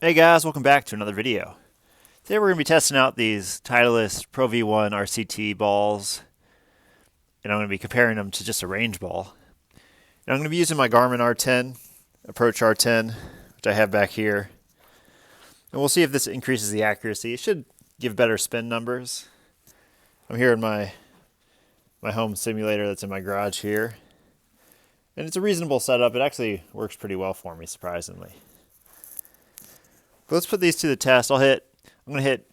Hey guys, welcome back to another video. Today we're going to be testing out these Titleist Pro V1 RCT balls, and I'm going to be comparing them to just a range ball. And I'm going to be using my Garmin R10, Approach R10, which I have back here. And we'll see if this increases the accuracy. It should give better spin numbers. I'm here in my home simulator that's in my garage here. And it's a reasonable setup. It actually works pretty well for me, surprisingly. But let's put these to the test. I'm going to hit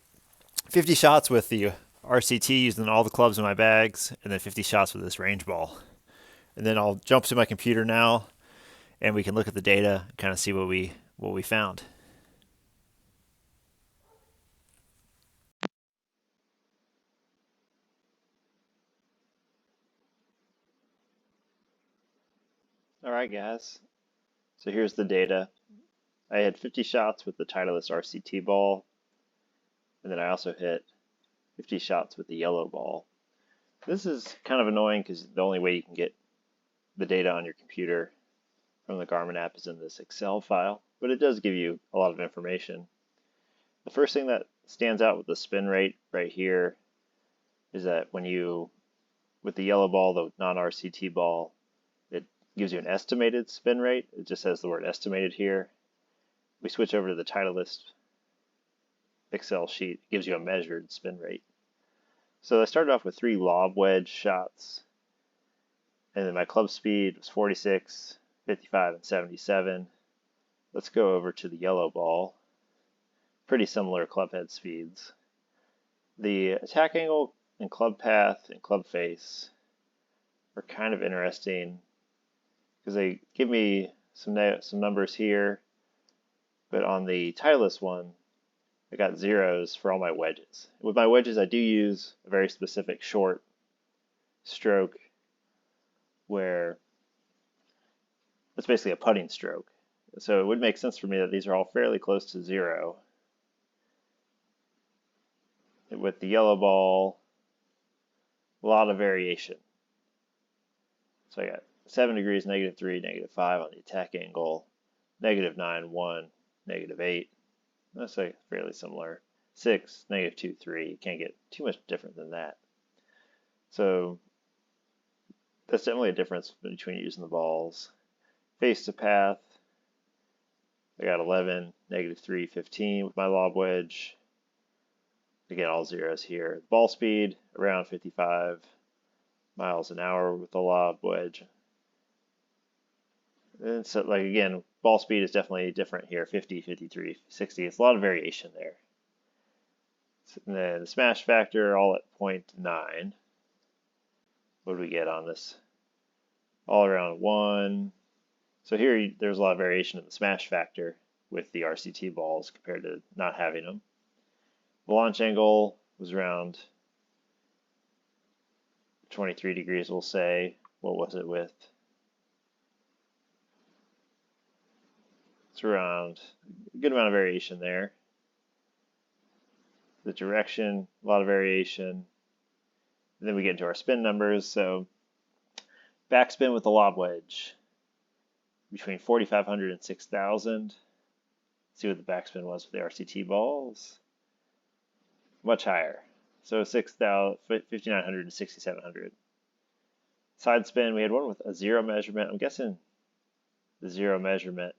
50 shots with the RCT using all the clubs in my bags, and then 50 shots with this range ball. And then I'll jump to my computer now, and we can look at the data and kind of see what we found. All right, guys. So here's the data. I had 50 shots with the Titleist RCT ball, and then I also hit 50 shots with the yellow ball. This is kind of annoying because the only way you can get the data on your computer from the Garmin app is in this Excel file, but it does give you a lot of information. The first thing that stands out with the spin rate right here is that with the yellow ball, the non-RCT ball, it gives you an estimated spin rate. It just says the word estimated here. We switch over to the Titleist Excel sheet, it gives you a measured spin rate. So I started off with 3 lob wedge shots, and then my club speed was 46, 55, and 77. Let's go over to the yellow ball. Pretty similar club head speeds. The attack angle and club path and club face are kind of interesting because they give me some numbers here, but on the Titleist one, I got zeros for all my wedges. With my wedges, I do use a very specific short stroke where it's basically a putting stroke. So it would make sense for me that these are all fairly close to zero. With the yellow ball, a lot of variation. So I got 7 degrees, -3, -5 on the attack angle, -9, 1, -8. That's like fairly similar. 6, -2, 3. You can't get too much different than that. So that's definitely a difference between using the balls. Face to path, I got 11, -3, 15 with my lob wedge. Again, all zeros here. Ball speed, around 55 miles an hour with the lob wedge. And so, like, again, ball speed is definitely different here, 50, 53, 60. It's a lot of variation there. And then the smash factor, all at 0.9. What do we get on this? All around 1. So here, there's a lot of variation in the smash factor with the RCT balls compared to not having them. The launch angle was around 23 degrees, we'll say. What was it with? It's around a good amount of variation there. The direction, a lot of variation. And then we get into our spin numbers. So backspin with the lob wedge, between 4,500 and 6,000. See what the backspin was with the RCT balls. Much higher. So 5,900 to 6,700. Side spin, we had one with a 0 measurement. I'm guessing the 0 measurement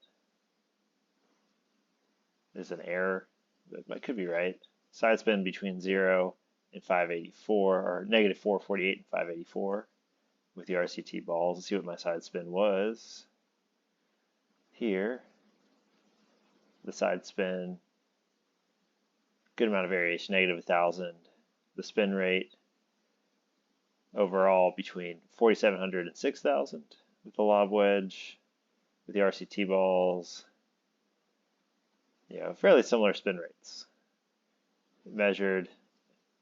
is an error, but I could be right. Side spin between 0 and 584, or -448 and 584 with the RCT balls. Let's see what my side spin was. Here, the side spin, good amount of variation, -1,000. The spin rate overall between 4,700 and 6,000 with the lob wedge, with the RCT balls. Fairly similar spin rates. Measured,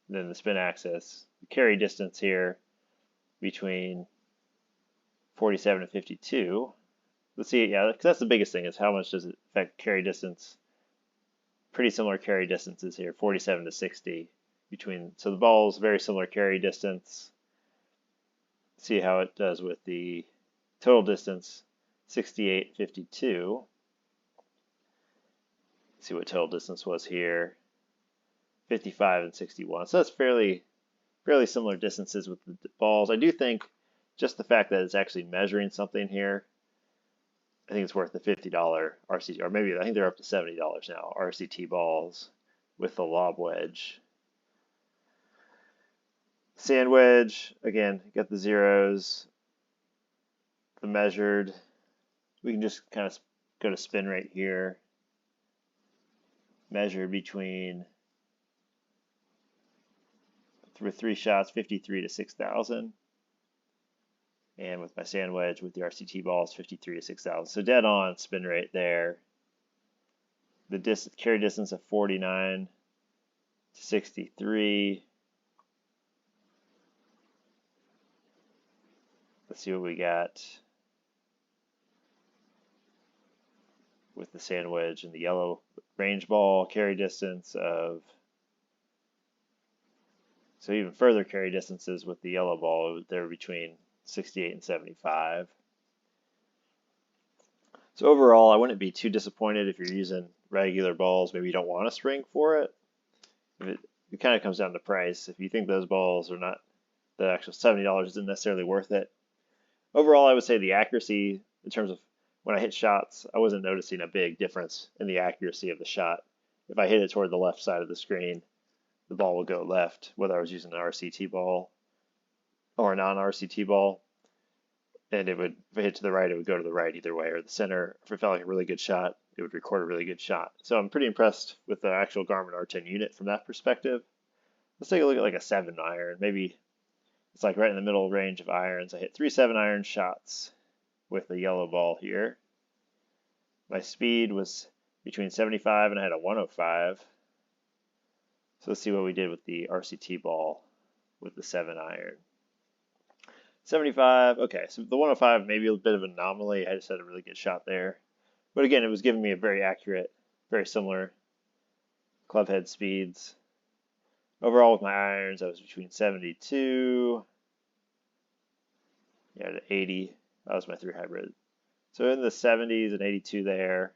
then the spin axis. The carry distance here between 47 and 52. Let's see, because that's the biggest thing, is how much does it affect carry distance. Pretty similar carry distances here, 47 to 60 between. So the ball's very similar carry distance. See how it does with the total distance, 68, 52. see what total distance was here. 55 and 61. So that's fairly similar distances with the balls. I do think just the fact that it's actually measuring something here, I think it's worth the $50 RCT, or maybe I think they're up to $70 now, RCT balls with the lob wedge. Sand wedge, again, got the zeros, the measured. We can just kind of go to spin rate here. Measured between, with 3 shots, 53 to 6,000. And with my sand wedge with the RCT balls, 53 to 6,000. So dead on spin rate there. The carry distance of 49 to 63. Let's see what we got with the sand wedge and the yellow range ball. Carry distance of, so even further carry distances with the yellow ball, they're between 68 and 75. So overall, I wouldn't be too disappointed if you're using regular balls. Maybe you don't want a spring for it. It kind of comes down to price. If you think those balls are not, the actual $70 isn't necessarily worth it. Overall, I would say the accuracy in terms of when I hit shots, I wasn't noticing a big difference in the accuracy of the shot. If I hit it toward the left side of the screen, the ball would go left, whether I was using an RCT ball or a non-RCT ball. And it would, if I hit to the right, it would go to the right either way, or the center. If it felt like a really good shot, it would record a really good shot. So I'm pretty impressed with the actual Garmin R10 unit from that perspective. Let's take a look at like a 7-iron. Maybe it's like right in the middle range of irons. I hit 3 7-iron shots with the yellow ball here. My speed was between 75 and I had a 105. So let's see what we did with the RCT ball with the 7-iron. 75, okay, so the 105 maybe a bit of an anomaly. I just had a really good shot there. But again, it was giving me a very accurate, very similar club head speeds. Overall with my irons, I was between 72 to 80. That was my 3 hybrid. So in the 70s and 82 there.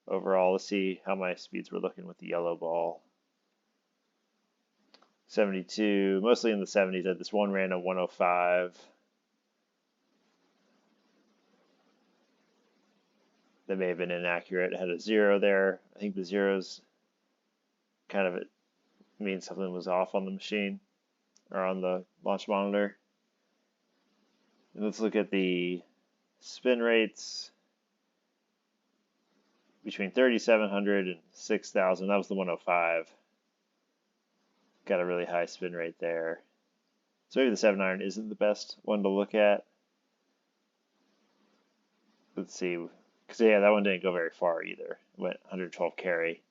Overall, let's see how my speeds were looking with the yellow ball. 72, mostly in the 70s. I had this one random 105. That may have been inaccurate. It had a 0 there. I think the zeros kind of means something was off on the machine or on the launch monitor. And let's look at the spin rates between 3,700 and 6,000. That was the 105. Got a really high spin rate there. So maybe the 7-iron isn't the best one to look at. Let's see. Because yeah, that one didn't go very far either. It went 112 carry,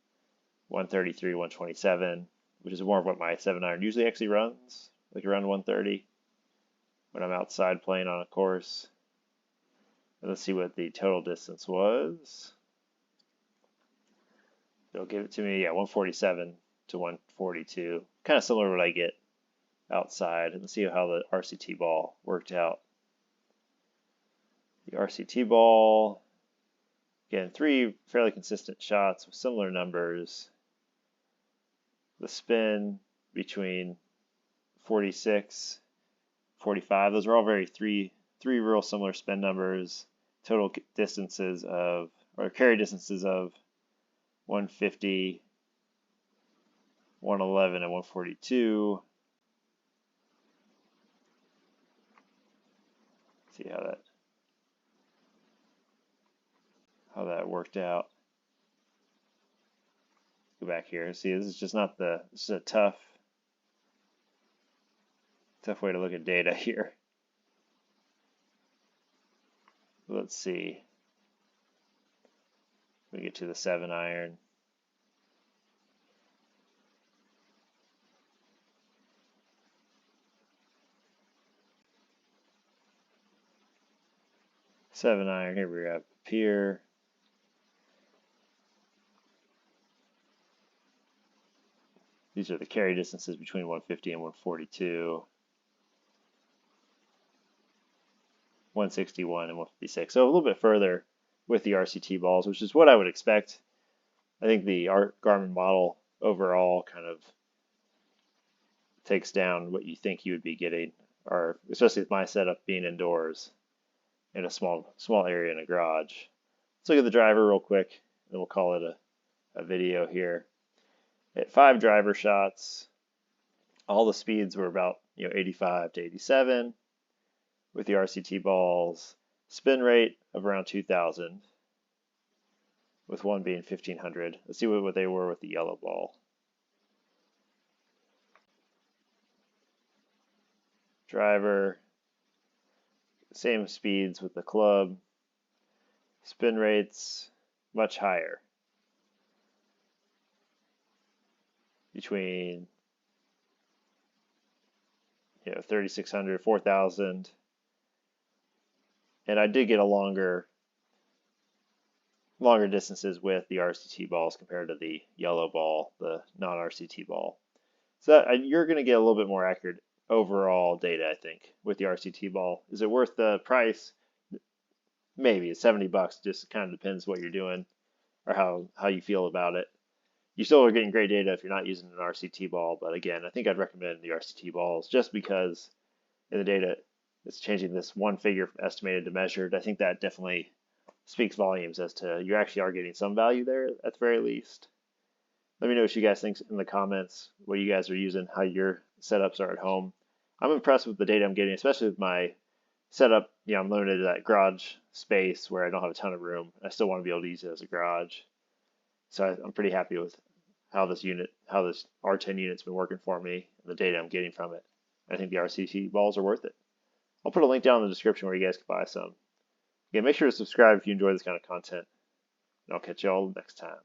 133, 127, which is more of what my 7-iron usually actually runs, like around 130 when I'm outside playing on a course. And let's see what the total distance was. It'll give it to me, yeah, 147 to 142. Kind of similar to what I get outside. And let's see how the RCT ball worked out. The RCT ball, again, 3 fairly consistent shots with similar numbers. The spin between 46, 45. Those are all three real similar spin numbers. Total distances of, or carry distances of 150, 111, and 142. See how that worked out. Go back here. See, this is just not the, this is a tough way to look at data here. Let's see. We get to the 7-iron. Seven-iron, here we have here. These are the carry distances between 150 and 142. 161 and 156. So a little bit further with the RCT balls, which is what I would expect. I think the Garmin model overall kind of takes down what you think you would be getting, or especially with my setup being indoors in a small area in a garage. Let's look at the driver real quick, and we'll call it a video here. At 5 driver shots, all the speeds were about 85 to 87 with the RCT balls. Spin rate of around 2,000, with one being 1,500. Let's see what they were with the yellow ball. Driver, same speeds with the club. Spin rates much higher, between 3,600, 4,000. And I did get a longer distances with the RCT balls compared to the yellow ball, the non-RCT ball. So you're going to get a little bit more accurate overall data, I think, with the RCT ball. Is it worth the price? Maybe. It's $70. Just kind of depends what you're doing or how you feel about it. You still are getting great data if you're not using an RCT ball, but again, I think I'd recommend the RCT balls just because in the data it's changing this one figure from estimated to measured. I think that definitely speaks volumes as to you actually are getting some value there at the very least. Let me know what you guys think in the comments, what you guys are using, how your setups are at home. I'm impressed with the data I'm getting, especially with my setup. I'm limited to that garage space where I don't have a ton of room. I still want to be able to use it as a garage. So I'm pretty happy with how this R10 unit's been working for me and the data I'm getting from it. I think the RCT balls are worth it. I'll put a link down in the description where you guys can buy some. Again, make sure to subscribe if you enjoy this kind of content, and I'll catch you all next time.